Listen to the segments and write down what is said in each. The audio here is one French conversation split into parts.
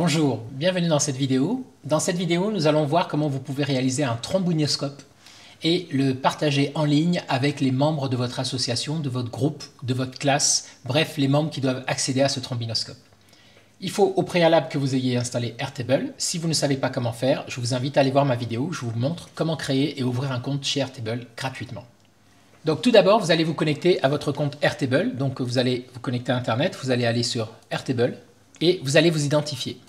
Bonjour, bienvenue dans cette vidéo. Dans cette vidéo, nous allons voir comment vous pouvez réaliser un tromboniscope et le partager en ligne avec les membres de votre association, de votre groupe, de votre classe, bref, les membres qui doivent accéder à ce tromboniscope. Il faut au préalable que vous ayez installé Airtable. Si vous ne savez pas comment faire, je vous invite à aller voir ma vidéo. Je vous montre comment créer et ouvrir un compte chez Airtable gratuitement. Donc tout d'abord, vous allez vous connecter à votre compte Airtable. Donc vous allez vous connecter à Internet, vous allez aller sur Airtable et vous allez vous identifier.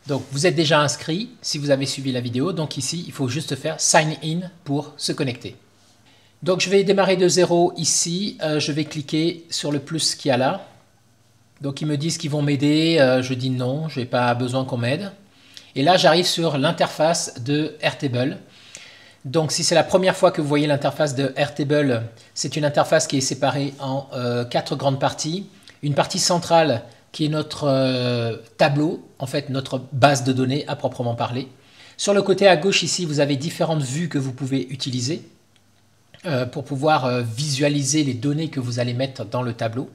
Donc vous êtes déjà inscrit si vous avez suivi la vidéo. Donc ici, il faut juste faire Sign In pour se connecter. Donc je vais démarrer de zéro ici. Je vais cliquer sur le plus qu'il y a là. Donc ils me disent qu'ils vont m'aider. Je dis non, je n'ai pas besoin qu'on m'aide. Et là, j'arrive sur l'interface de Airtable. Donc si c'est la première fois que vous voyez l'interface de Airtable, c'est une interface qui est séparée en 4 grandes parties. Une partie centrale qui est notre tableau, en fait notre base de données à proprement parler. Sur le côté à gauche ici, vous avez différentes vues que vous pouvez utiliser pour pouvoir visualiser les données que vous allez mettre dans le tableau.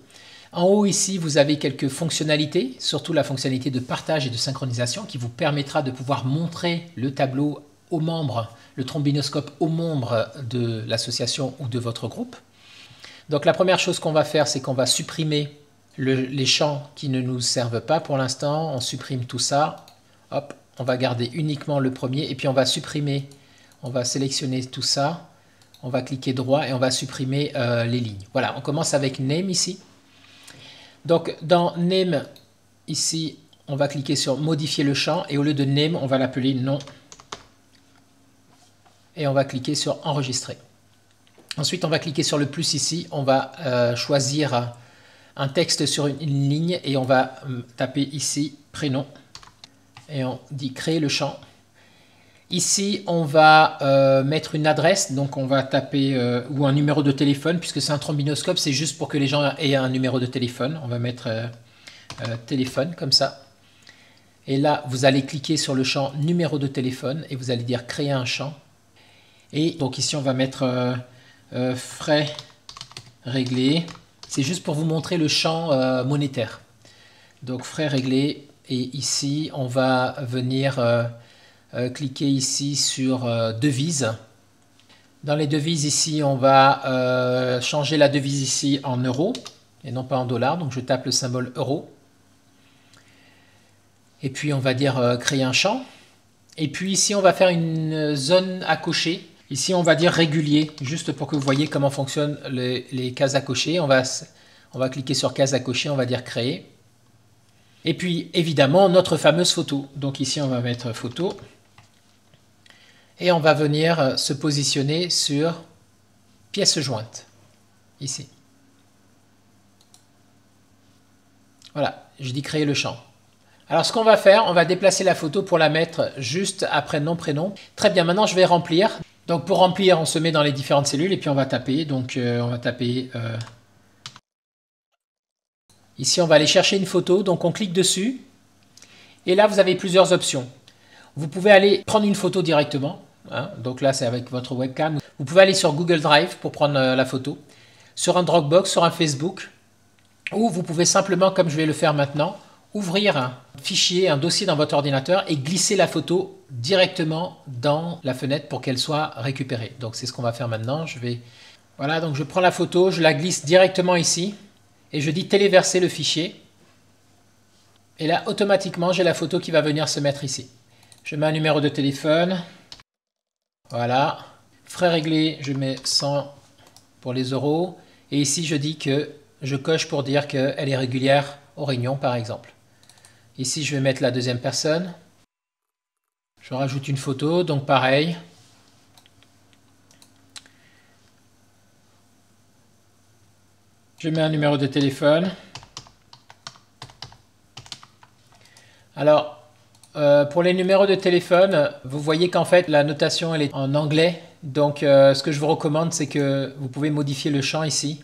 En haut ici, vous avez quelques fonctionnalités, surtout la fonctionnalité de partage et de synchronisation qui vous permettra de pouvoir montrer le tableau aux membres, le trombinoscope aux membres de l'association ou de votre groupe. Donc la première chose qu'on va faire, c'est qu'on va supprimer les champs qui ne nous servent pas pour l'instant. On supprime tout ça. Hop, on va garder uniquement le premier et puis on va supprimer, on va sélectionner tout ça. On va cliquer droit et on va supprimer les lignes. Voilà, on commence avec Name ici. Donc dans Name, ici, on va cliquer sur modifier le champ et au lieu de Name, on va l'appeler nom. Et on va cliquer sur enregistrer. Ensuite, on va cliquer sur le plus ici. On va choisir un texte sur une ligne et on va taper ici prénom. Et on dit créer le champ. Ici, on va mettre une adresse. Donc, on va taper ou un numéro de téléphone puisque c'est un trombinoscope. C'est juste pour que les gens aient un numéro de téléphone. On va mettre téléphone comme ça. Et là, vous allez cliquer sur le champ numéro de téléphone et vous allez dire créer un champ. Et donc ici, on va mettre frais réglés. C'est juste pour vous montrer le champ monétaire. Donc frais réglés. Et ici, on va venir cliquer ici sur devises. Dans les devises ici, on va changer la devise ici en euros et non pas en dollars. Donc je tape le symbole euro. Et puis on va dire créer un champ. Et puis ici, on va faire une zone à cocher. Ici, on va dire régulier, juste pour que vous voyez comment fonctionnent les cases à cocher. On va cliquer sur case à cocher, on va dire créer. Et puis, évidemment, notre fameuse photo. Donc ici, on va mettre photo. Et on va venir se positionner sur pièce jointe, ici. Voilà, je dis créer le champ. Alors, ce qu'on va faire, on va déplacer la photo pour la mettre juste après nom, prénom. Très bien, maintenant, je vais remplir. Donc pour remplir, on se met dans les différentes cellules et puis on va taper. Donc on va taper. Ici, on va aller chercher une photo. Donc on clique dessus. Et là, vous avez plusieurs options. Vous pouvez aller prendre une photo directement. Hein, donc là, c'est avec votre webcam. Vous pouvez aller sur Google Drive pour prendre la photo. Sur un Dropbox, sur un Facebook. Ou vous pouvez simplement, comme je vais le faire maintenant, ouvrir un fichier, un dossier dans votre ordinateur et glisser la photo directement dans la fenêtre pour qu'elle soit récupérée. Donc c'est ce qu'on va faire maintenant. Voilà, donc je prends la photo, je la glisse directement ici et je dis téléverser le fichier. Et là, automatiquement, j'ai la photo qui va venir se mettre ici. Je mets un numéro de téléphone. Voilà. Frais réglés, je mets 100 pour les euros. Et ici, je dis que je coche pour dire qu'elle est régulière aux réunions, par exemple. Ici, je vais mettre la deuxième personne. Je rajoute une photo, donc pareil. Je mets un numéro de téléphone. Alors, pour les numéros de téléphone, vous voyez qu'en fait, la notation, elle est en anglais. Donc, ce que je vous recommande, c'est que vous pouvez modifier le champ ici.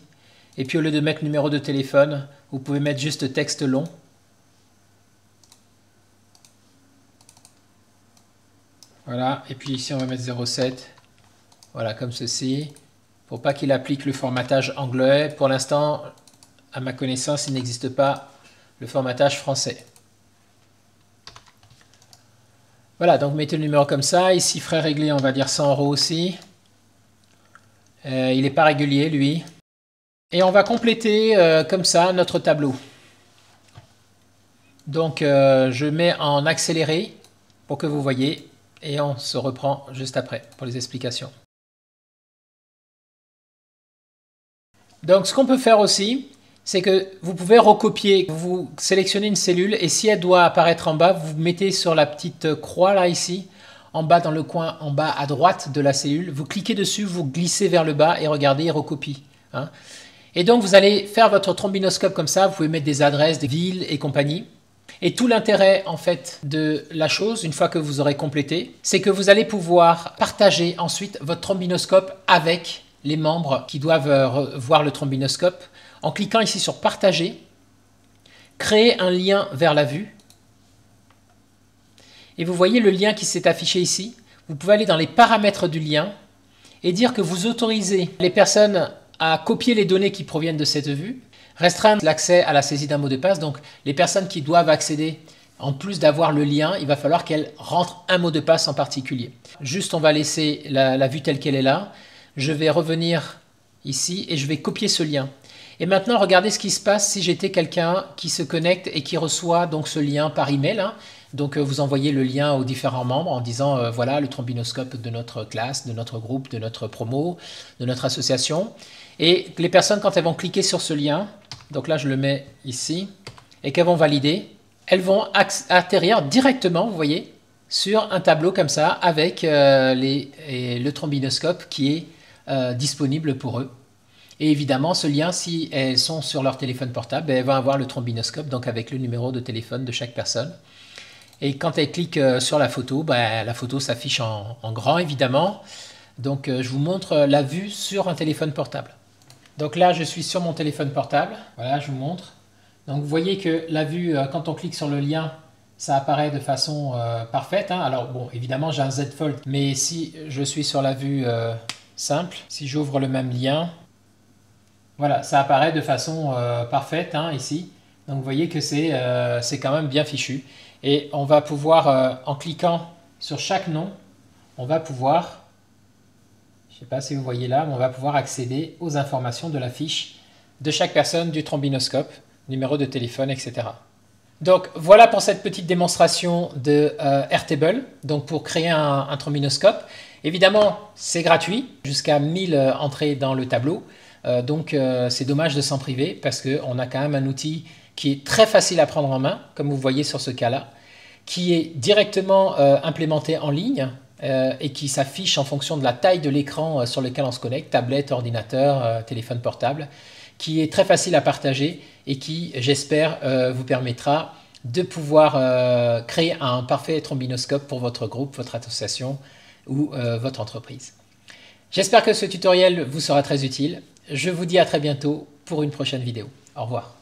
Et puis, au lieu de mettre numéro de téléphone, vous pouvez mettre juste texte long. Voilà, et puis ici on va mettre 07, voilà comme ceci, pour pas qu'il applique le formatage anglais. Pour l'instant, à ma connaissance, il n'existe pas le formatage français. Voilà, donc mettez le numéro comme ça. Ici, frais réglés, on va dire 100 € aussi. Il n'est pas régulier, lui. Et on va compléter comme ça notre tableau. Donc, je mets en accéléré pour que vous voyez. Et on se reprend juste après pour les explications. Donc, ce qu'on peut faire aussi, c'est que vous pouvez recopier. Vous sélectionnez une cellule et si elle doit apparaître en bas, vous mettez sur la petite croix là, ici, en bas dans le coin, en bas à droite de la cellule. Vous cliquez dessus, vous glissez vers le bas et regardez, il recopie. Hein. Et donc, vous allez faire votre trombinoscope comme ça. Vous pouvez mettre des adresses, des villes et compagnie. Et tout l'intérêt, en fait, de la chose, une fois que vous aurez complété, c'est que vous allez pouvoir partager ensuite votre trombinoscope avec les membres qui doivent voir le trombinoscope. En cliquant ici sur partager, créer un lien vers la vue. Et vous voyez le lien qui s'est affiché ici. Vous pouvez aller dans les paramètres du lien et dire que vous autorisez les personnes à copier les données qui proviennent de cette vue, restreindre l'accès à la saisie d'un mot de passe. Donc les personnes qui doivent accéder, en plus d'avoir le lien, il va falloir qu'elles rentrent un mot de passe en particulier. Juste, on va laisser la vue telle qu'elle est là. Je vais revenir ici et je vais copier ce lien. Et maintenant, regardez ce qui se passe si j'étais quelqu'un qui se connecte et qui reçoit donc ce lien par email. Hein. Donc vous envoyez le lien aux différents membres en disant voilà le trombinoscope de notre classe, de notre groupe, de notre promo, de notre association. Et les personnes, quand elles vont cliquer sur ce lien, donc là je le mets ici, et qu'elles vont valider, elles vont atterrir directement, vous voyez, sur un tableau comme ça avec le trombinoscope qui est disponible pour eux. Et évidemment, ce lien, si elles sont sur leur téléphone portable, elles vont avoir le trombinoscope, donc avec le numéro de téléphone de chaque personne. Et quand elles cliquent sur la photo s'affiche en grand, évidemment. Donc, je vous montre la vue sur un téléphone portable. Donc là, je suis sur mon téléphone portable. Voilà, je vous montre. Donc, vous voyez que la vue, quand on clique sur le lien, ça apparaît de façon parfaite. Hein. Alors, bon, évidemment, j'ai un Z Fold, mais si je suis sur la vue simple, si j'ouvre le même lien, voilà, ça apparaît de façon parfaite hein, ici. Donc vous voyez que c'est quand même bien fichu. Et on va pouvoir, en cliquant sur chaque nom, on va pouvoir, je ne sais pas si vous voyez là, mais on va pouvoir accéder aux informations de la fiche de chaque personne du trombinoscope, numéro de téléphone, etc. Donc voilà pour cette petite démonstration de Airtable, donc pour créer un trombinoscope. Évidemment, c'est gratuit, jusqu'à 1000 entrées dans le tableau. Donc c'est dommage de s'en priver parce qu'on a quand même un outil qui est très facile à prendre en main, comme vous voyez sur ce cas-là, qui est directement implémenté en ligne et qui s'affiche en fonction de la taille de l'écran sur lequel on se connecte, tablette, ordinateur, téléphone portable, qui est très facile à partager et qui, j'espère, vous permettra de pouvoir créer un parfait trombinoscope pour votre groupe, votre association ou votre entreprise. J'espère que ce tutoriel vous sera très utile. Je vous dis à très bientôt pour une prochaine vidéo. Au revoir.